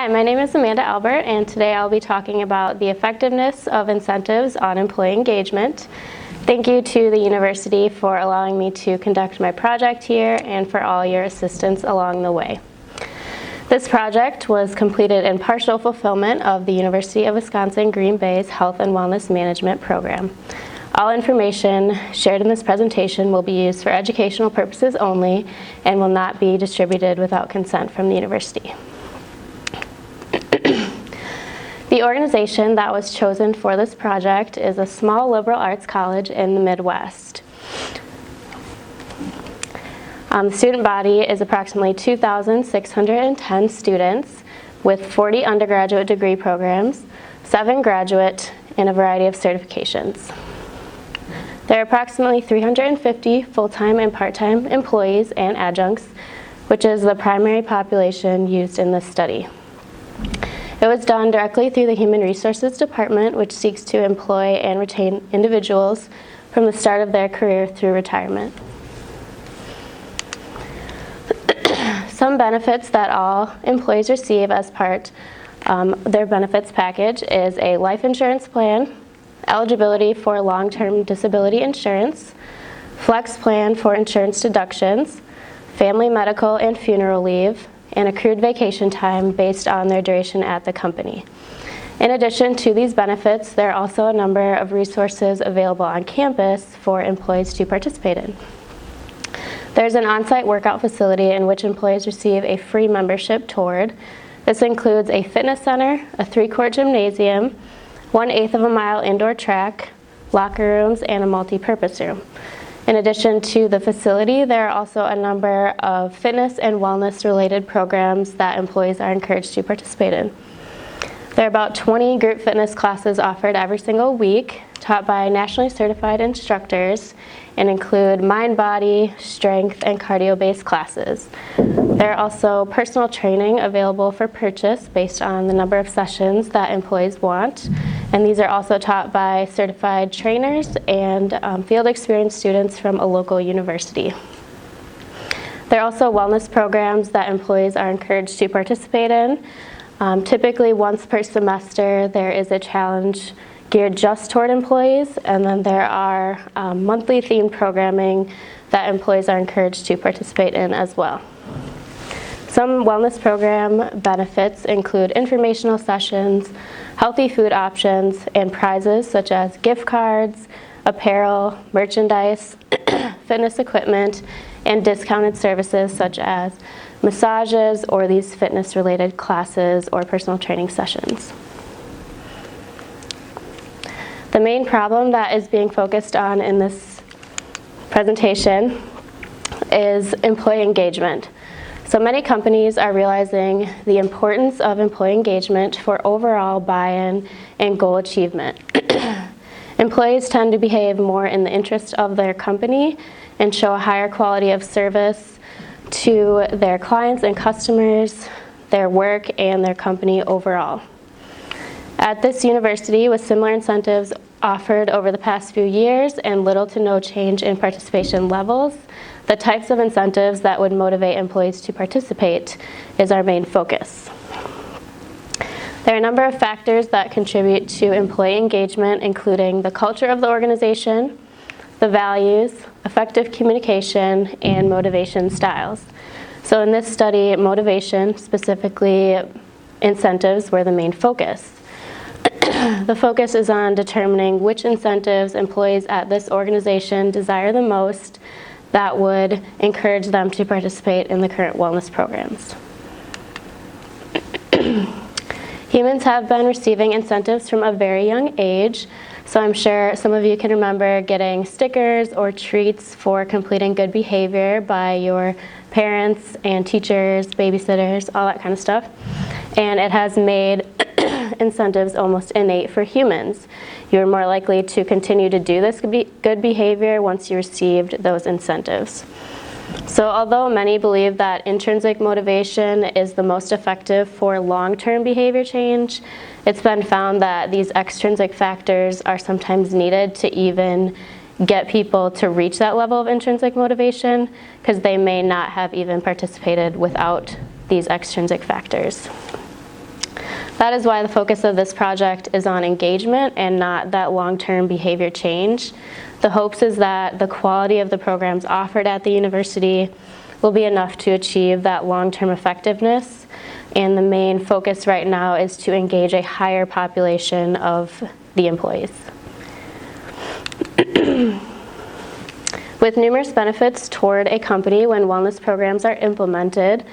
Hi, my name is Amanda Albert, and today I'll be talking about the effectiveness of incentives on employee engagement. Thank you to the university for allowing me to conduct my project here and for all your assistance along the way. This project was completed in partial fulfillment of the University of Wisconsin-Green Bay's Health and Wellness Management program. All information shared in this presentation will be used for educational purposes only and will not be distributed without consent from the university. The organization that was chosen for this project is a small liberal arts college in the Midwest. The student body is approximately 2,610 students with 40 undergraduate degree programs, 7 graduate, and a variety of certifications. There are approximately 350 full-time and part-time employees and adjuncts, which is the primary population used in this study. It was done directly through the Human Resources Department, which seeks to employ and retain individuals from the start of their career through retirement. Some benefits that all employees receive as part their benefits package is a life insurance plan, eligibility for long-term disability insurance, flex plan for insurance deductions, family medical and funeral leave, and accrued vacation time based on their duration at the company. In addition to these benefits, there are also a number of resources available on campus for employees to participate in. There's an on-site workout facility in which employees receive a free membership toward. This includes a fitness center, a 3-court gymnasium, 1/8 of a mile indoor track, locker rooms, and a multi-purpose room. In addition to the facility, there are also a number of fitness and wellness related programs that employees are encouraged to participate in. There are about 20 group fitness classes offered every single week, taught by nationally certified instructors, and include mind, body, strength, and cardio-based classes. There are also personal training available for purchase based on the number of sessions that employees want, and these are also taught by certified trainers and field experience students from a local university. There are also wellness programs that employees are encouraged to participate in. Typically once per semester there is a challenge geared just toward employees, and then there are monthly themed programming that employees are encouraged to participate in as well. Some wellness program benefits include informational sessions, healthy food options, and prizes such as gift cards, apparel, merchandise, fitness equipment, and discounted services such as massages or these fitness-related classes or personal training sessions. The main problem that is being focused on in this presentation is employee engagement. So many companies are realizing the importance of employee engagement for overall buy-in and goal achievement. Employees tend to behave more in the interest of their company and show a higher quality of service to their clients and customers, their work, and their company overall. At this university, with similar incentives offered over the past few years and little to no change in participation levels, the types of incentives that would motivate employees to participate is our main focus. There are a number of factors that contribute to employee engagement, including the culture of the organization, the values, effective communication, and motivation styles. So in this study, motivation, specifically incentives, were the main focus. The focus is on determining which incentives employees at this organization desire the most that would encourage them to participate in the current wellness programs. Humans have been receiving incentives from a very young age, so I'm sure some of you can remember getting stickers or treats for completing good behavior by your parents and teachers, babysitters, all that kind of stuff. And it has made incentives almost innate for humans. You're more likely to continue to do this good behavior once you received those incentives. So although many believe that intrinsic motivation is the most effective for long-term behavior change, it's been found that these extrinsic factors are sometimes needed to even get people to reach that level of intrinsic motivation, because they may not have even participated without these extrinsic factors. That is why the focus of this project is on engagement and not that long-term behavior change. The hopes is that the quality of the programs offered at the university will be enough to achieve that long-term effectiveness, and the main focus right now is to engage a higher population of the employees. With numerous benefits toward a company when wellness programs are implemented,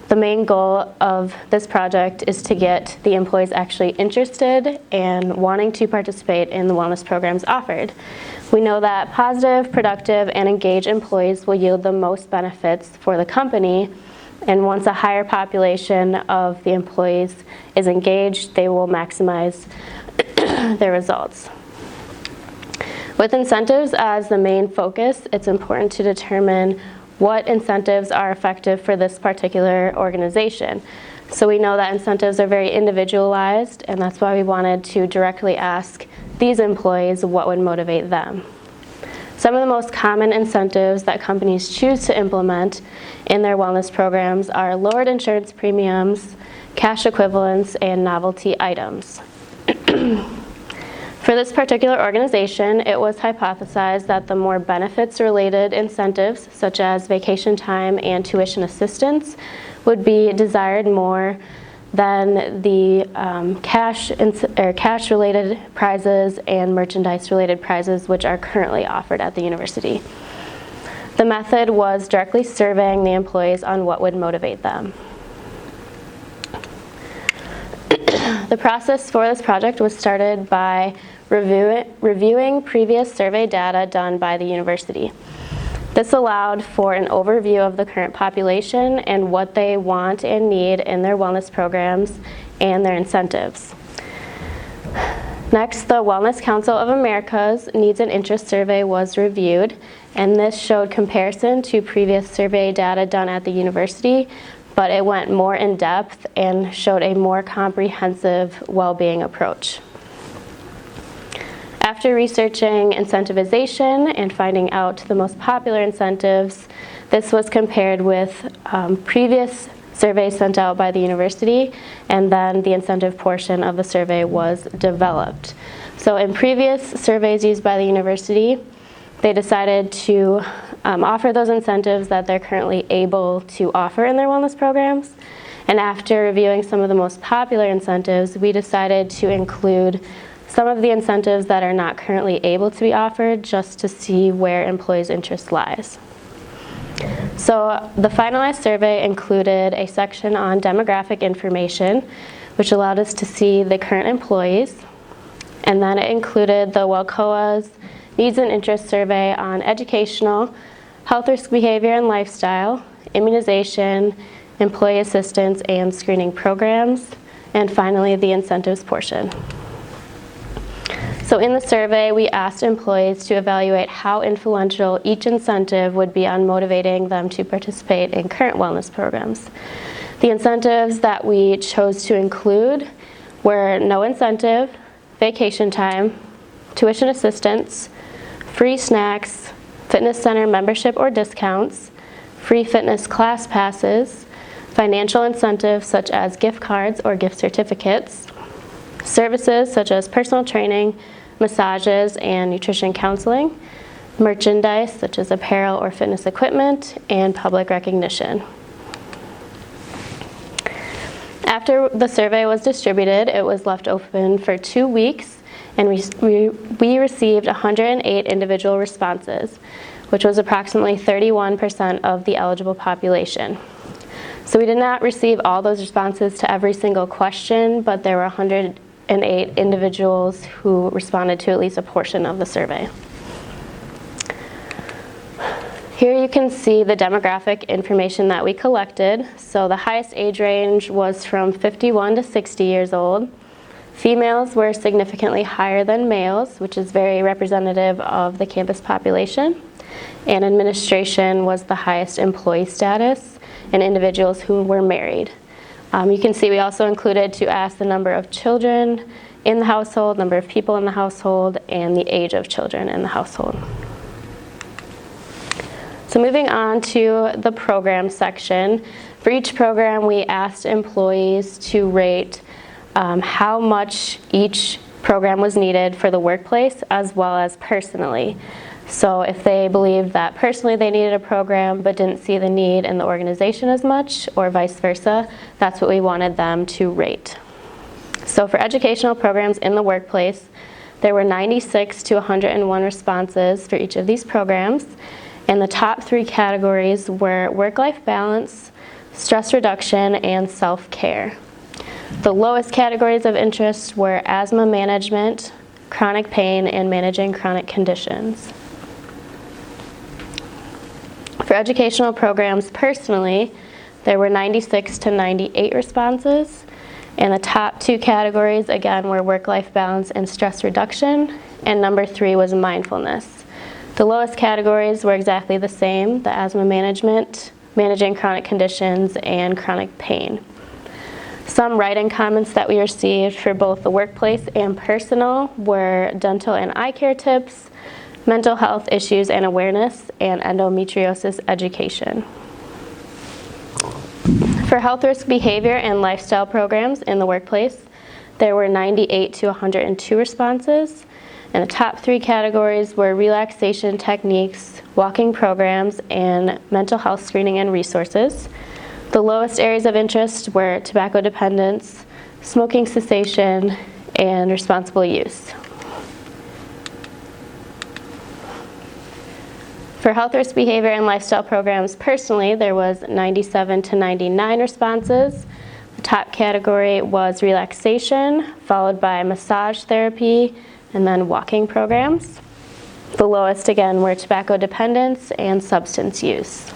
the main goal of this project is to get the employees actually interested and wanting to participate in the wellness programs offered. We know that positive, productive, and engaged employees will yield the most benefits for the company, and once a higher population of the employees is engaged, they will maximize their results. With incentives as the main focus, it's important to determine what incentives are effective for this particular organization. So we know that incentives are very individualized, and that's why we wanted to directly ask these employees what would motivate them. Some of the most common incentives that companies choose to implement in their wellness programs are lowered insurance premiums, cash equivalents, and novelty items. For this particular organization, it was hypothesized that the more benefits-related incentives, such as vacation time and tuition assistance, would be desired more than the cash-related prizes and merchandise-related prizes, which are currently offered at the university. The method was directly surveying the employees on what would motivate them. The process for this project was started by reviewing previous survey data done by the university. This allowed for an overview of the current population and what they want and need in their wellness programs and their incentives. Next, the Wellness Council of America's Needs and Interest Survey was reviewed, and this showed comparison to previous survey data done at the university, but it went more in depth and showed a more comprehensive well-being approach. After researching incentivization and finding out the most popular incentives, this was compared with previous surveys sent out by the university, and then the incentive portion of the survey was developed. So in previous surveys used by the university, they decided to offer those incentives that they're currently able to offer in their wellness programs. And after reviewing some of the most popular incentives, we decided to include some of the incentives that are not currently able to be offered, just to see where employees' interest lies. So the finalized survey included a section on demographic information, which allowed us to see the current employees. And then it included the WELCOA's Needs and Interest Survey on educational, health risk behavior and lifestyle, immunization, employee assistance and screening programs, and finally the incentives portion. So in the survey, we asked employees to evaluate how influential each incentive would be on motivating them to participate in current wellness programs. The incentives that we chose to include were no incentive, vacation time, tuition assistance, free snacks, fitness center membership or discounts, free fitness class passes, financial incentives such as gift cards or gift certificates, services such as personal training, massages, and nutrition counseling, merchandise such as apparel or fitness equipment, and public recognition. After the survey was distributed, it was left open for 2 weeks, and we received 108 individual responses, which was approximately 31% of the eligible population. So we did not receive all those responses to every single question, but there were 108 individuals who responded to at least a portion of the survey. Here you can see the demographic information that we collected. So the highest age range was from 51 to 60 years old. Females were significantly higher than males, which is very representative of the campus population. And administration was the highest employee status, and individuals who were married. You can see we also included to ask the number of children in the household, number of people in the household, and the age of children in the household. So moving on to the program section. For each program, we asked employees to rate how much each program was needed for the workplace as well as personally. So if they believed that personally they needed a program but didn't see the need in the organization as much, or vice versa, that's what we wanted them to rate. So for educational programs in the workplace, there were 96 to 101 responses for each of these programs, and the top 3 categories were work-life balance, stress reduction, and self-care. The lowest categories of interest were asthma management, chronic pain, and managing chronic conditions. For educational programs personally, there were 96 to 98 responses, and the top 2 categories again were work-life balance and stress reduction, and number 3 was mindfulness. The lowest categories were exactly the same: the asthma management, managing chronic conditions, and chronic pain. Some write-in comments that we received for both the workplace and personal were dental and eye care tips, mental health issues and awareness, and endometriosis education. For health risk behavior and lifestyle programs in the workplace, there were 98 to 102 responses, and the top 3 categories were relaxation techniques, walking programs, and mental health screening and resources. The lowest areas of interest were tobacco dependence, smoking cessation, and responsible use. For health risk behavior and lifestyle programs personally, there was 97 to 99 responses. The top category was relaxation, followed by massage therapy, and then walking programs. The lowest again were tobacco dependence and substance use.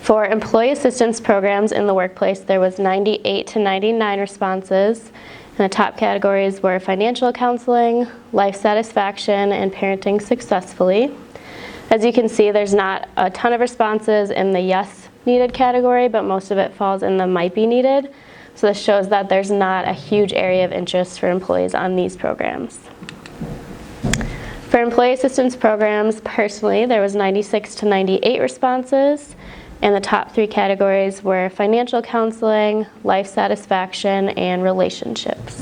For employee assistance programs in the workplace, there was 98 to 99 responses, and the top categories were financial counseling, life satisfaction, and parenting successfully. As you can see, there's not a ton of responses in the yes needed category, but most of it falls in the might be needed. So this shows that there's not a huge area of interest for employees on these programs. For employee assistance programs personally, there was 96 to 98 responses, and the top 3 categories were financial counseling, life satisfaction, and relationships.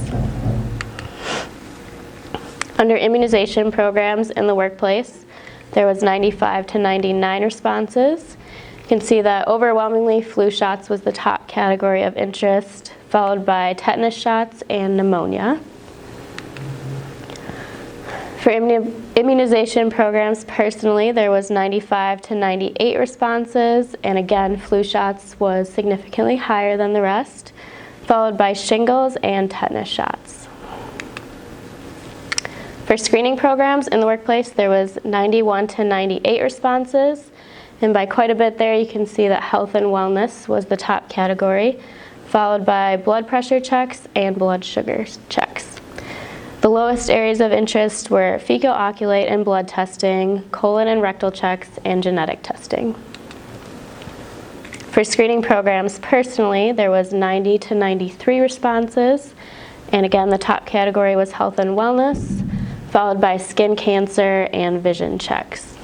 Under immunization programs in the workplace, there was 95 to 99 responses. You can see that overwhelmingly flu shots was the top category of interest, followed by tetanus shots and pneumonia. For immunization programs personally, there was 95 to 98 responses, and again, flu shots was significantly higher than the rest, followed by shingles and tetanus shots. For screening programs in the workplace, there was 91 to 98 responses, and by quite a bit there, you can see that health and wellness was the top category, followed by blood pressure checks and blood sugar checks. The lowest areas of interest were fecal occult and blood testing, colon and rectal checks, and genetic testing. For screening programs personally, there was 90 to 93 responses, and again, the top category was health and wellness, followed by skin cancer and vision checks.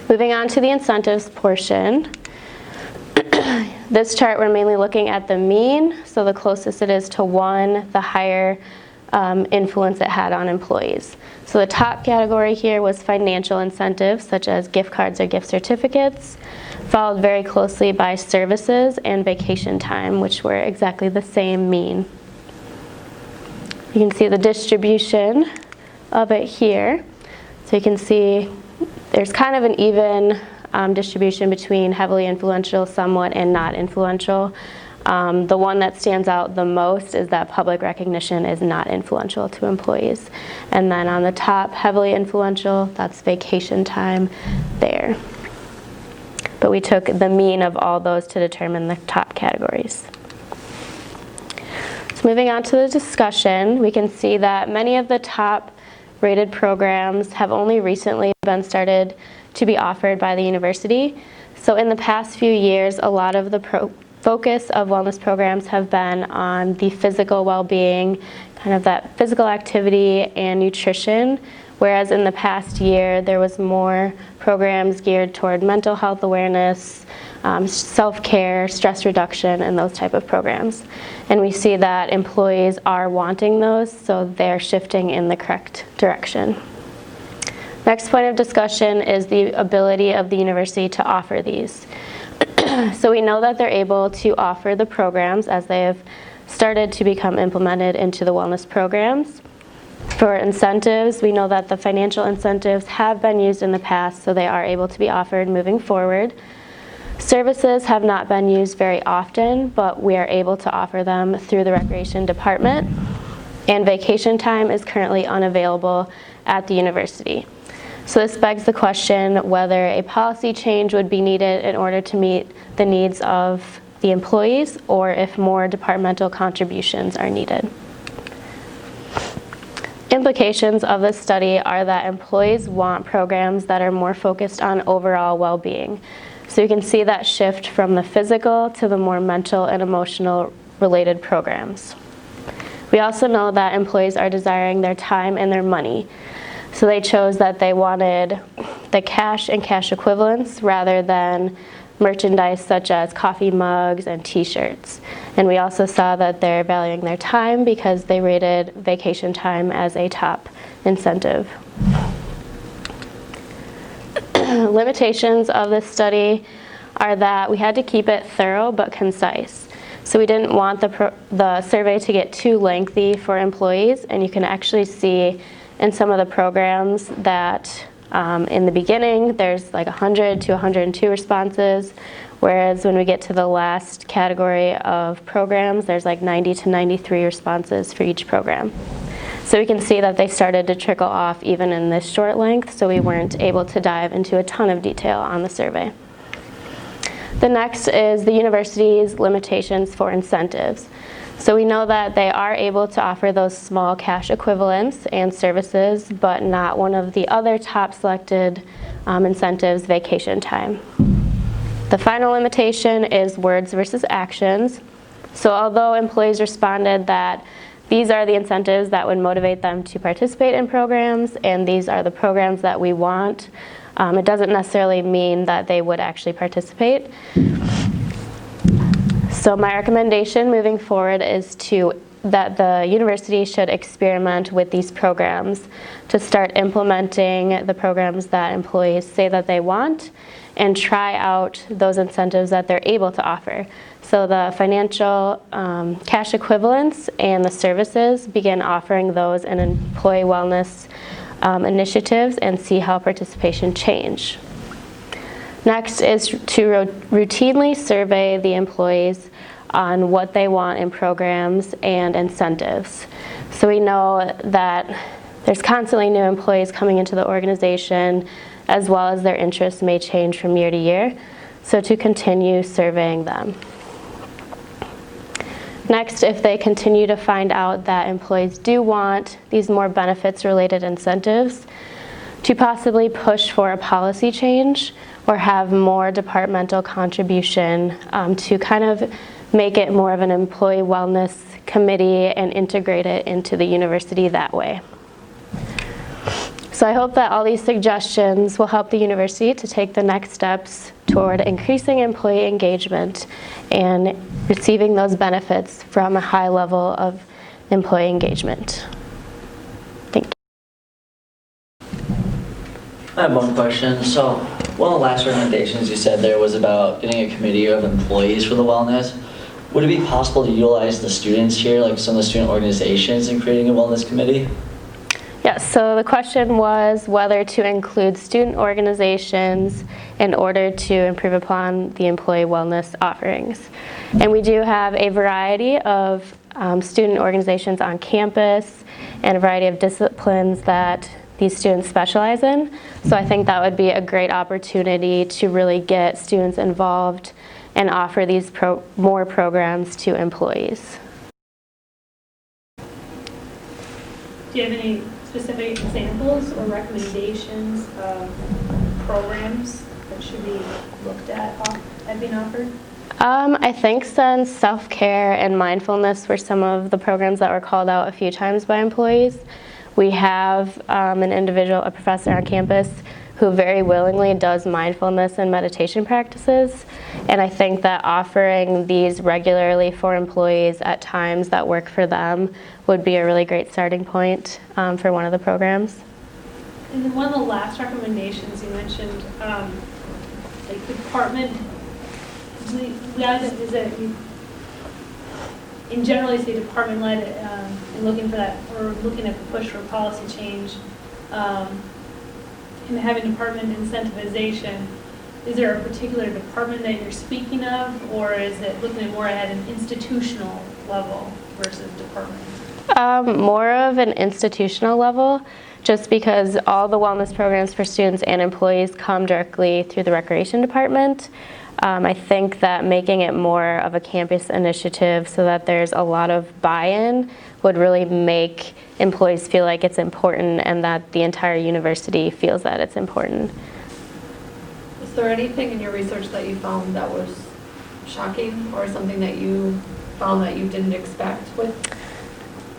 Moving on to the incentives portion. This chart, we're mainly looking at the mean, so the closest it is to 1, the higher influence it had on employees. So the top category here was financial incentives, such as gift cards or gift certificates, followed very closely by services and vacation time, which were exactly the same mean. You can see the distribution of it here. So you can see there's kind of an even distribution between heavily influential, somewhat, and not influential. The one that stands out the most is that public recognition is not influential to employees. And then on the top, heavily influential, that's vacation time there. But we took the mean of all those to determine the top categories. So moving on to the discussion, we can see that many of the top rated programs have only recently been started to be offered by the university. So in the past few years, a lot of the focus of wellness programs have been on the physical well-being, kind of that physical activity and nutrition, whereas in the past year there was more programs geared toward mental health awareness, self-care, stress reduction, and those type of programs. And we see that employees are wanting those, so they're shifting in the correct direction. Next point of discussion is the ability of the university to offer these. So we know that they're able to offer the programs as they have started to become implemented into the wellness programs. For incentives, we know that the financial incentives have been used in the past, so they are able to be offered moving forward. Services have not been used very often, but we are able to offer them through the recreation department. And vacation time is currently unavailable at the university. So this begs the question whether a policy change would be needed in order to meet the needs of the employees, or if more departmental contributions are needed. Implications of this study are that employees want programs that are more focused on overall well-being. So you can see that shift from the physical to the more mental and emotional related programs. We also know that employees are desiring their time and their money. So they chose that they wanted the cash and cash equivalents rather than merchandise such as coffee mugs and t-shirts. And we also saw that they're valuing their time because they rated vacation time as a top incentive. Limitations of this study are that we had to keep it thorough but concise. So we didn't want the survey to get too lengthy for employees, and you can actually see in some of the programs that in the beginning there's like 100 to 102 responses, whereas when we get to the last category of programs there's like 90 to 93 responses for each program. So we can see that they started to trickle off even in this short length, so we weren't able to dive into a ton of detail on the survey. The next is the university's limitations for incentives. So we know that they are able to offer those small cash equivalents and services, but not one of the other top selected incentives, vacation time. The final limitation is words versus actions. So although employees responded that these are the incentives that would motivate them to participate in programs, and these are the programs that we want, it doesn't necessarily mean that they would actually participate. So my recommendation moving forward is that the university should experiment with these programs to start implementing the programs that employees say that they want, and try out those incentives that they're able to offer. So the financial cash equivalents and the services, begin offering those in employee wellness initiatives and see how participation change. Next is to routinely survey the employees on what they want in programs and incentives. So we know that there's constantly new employees coming into the organization, as well as their interests may change from year to year, so to continue surveying them. Next, if they continue to find out that employees do want these more benefits-related incentives, to possibly push for a policy change or have more departmental contribution to kind of make it more of an employee wellness committee and integrate it into the university that way. So I hope that all these suggestions will help the university to take the next steps toward increasing employee engagement and receiving those benefits from a high level of employee engagement. Thank you. I have one question. So one of the last recommendations you said there was about getting a committee of employees for the wellness. Would it be possible to utilize the students here, like some of the student organizations, in creating a wellness committee? Yes, so the question was whether to include student organizations in order to improve upon the employee wellness offerings. And we do have a variety of student organizations on campus and a variety of disciplines that these students specialize in. So I think that would be a great opportunity to really get students involved and offer these more programs to employees. Do you have any specific examples or recommendations of programs that should be looked at being offered? I think since self-care and mindfulness were some of the programs that were called out a few times by employees, We have an individual, a professor on campus, who very willingly does mindfulness and meditation practices. And I think that offering these regularly for employees at times that work for them would be a really great starting point for one of the programs. And then one of the last recommendations you mentioned, like the department, is it, in general, you say department-led, and looking for that, or looking at the push for policy change, and having department incentivization. Is there a particular department that you're speaking of, or is it looking more at an institutional level versus department? More of an institutional level, just because all the wellness programs for students and employees come directly through the recreation department. I think that making it more of a campus initiative so that there's a lot of buy-in would really make employees feel like it's important and that the entire university feels that it's important. Is there anything in your research that you found that was shocking or something that you found that you didn't expect with?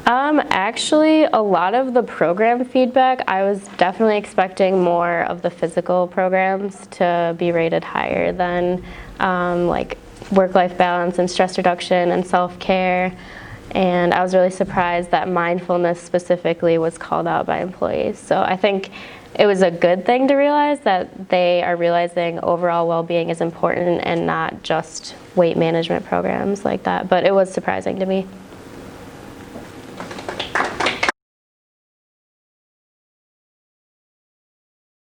Actually, a lot of the program feedback, I was definitely expecting more of the physical programs to be rated higher than like work-life balance and stress reduction and self-care. And I was really surprised that mindfulness specifically was called out by employees. So I think it was a good thing to realize that they are realizing overall well-being is important and not just weight management programs like that. But it was surprising to me.